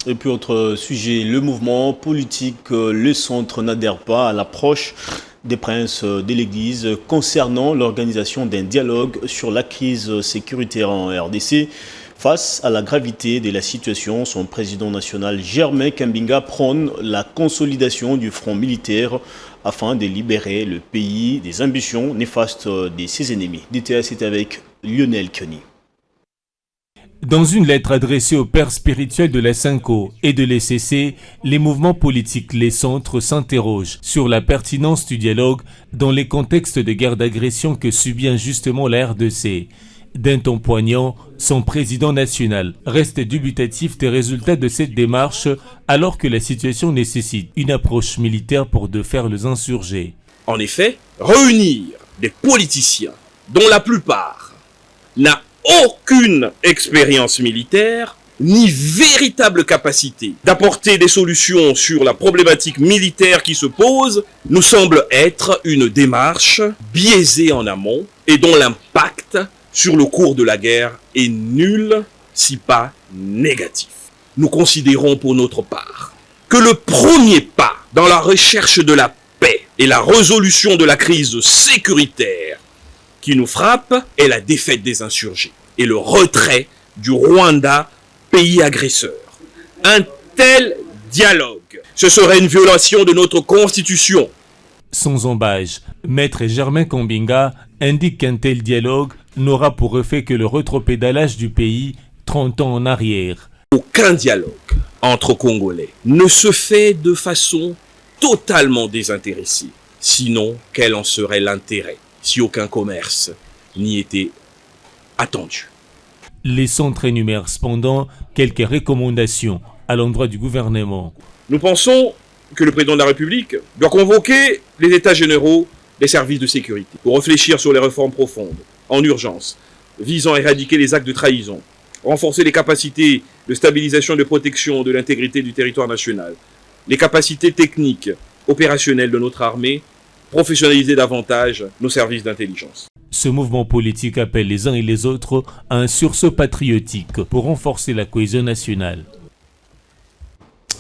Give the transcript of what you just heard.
Et puis autre sujet, le mouvement politique Le Centre n'adhère pas à l'approche des princes de l'Église concernant l'organisation d'un dialogue sur la crise sécuritaire en RDC. Face à la gravité de la situation, son président national Germain Kambinga prône la consolidation du front militaire afin de libérer le pays des ambitions néfastes de ses ennemis. DTA, c'est avec Lionel Kenny. Dans une lettre adressée aux pères spirituels de la SYNCO et de l'ECC, les mouvements politiques, les centres s'interrogent sur la pertinence du dialogue dans les contextes de guerre d'agression que subit injustement la RDC. D'un ton poignant, son président national reste dubitatif des résultats de cette démarche alors que la situation nécessite une approche militaire pour défaire les insurgés. En effet, réunir des politiciens dont la plupart n'a aucune expérience militaire, ni véritable capacité d'apporter des solutions sur la problématique militaire qui se pose, nous semble être une démarche biaisée en amont et dont l'impact sur le cours de la guerre est nul, si pas négatif. Nous considérons pour notre part que le premier pas dans la recherche de la paix et la résolution de la crise sécuritaire qui nous frappe est la défaite des insurgés et le retrait du Rwanda, pays agresseur. Un tel dialogue, ce serait une violation de notre constitution. Sans embâche, Maître Germain Kambinga indique qu'un tel dialogue n'aura pour effet que le rétropédalage du pays 30 ans en arrière. Aucun dialogue entre Congolais ne se fait de façon totalement désintéressée. Sinon, quel en serait l'intérêt si aucun commerce n'y était attendu? Les centres énumèrent cependant quelques recommandations à l'endroit du gouvernement. Nous pensons que le président de la République doit convoquer les états généraux des services de sécurité pour réfléchir sur les réformes profondes, en urgence, visant à éradiquer les actes de trahison, renforcer les capacités de stabilisation et de protection de l'intégrité du territoire national, les capacités techniques, opérationnelles de notre armée, professionnaliser davantage nos services d'intelligence. Ce mouvement politique appelle les uns et les autres à un sursaut patriotique pour renforcer la cohésion nationale.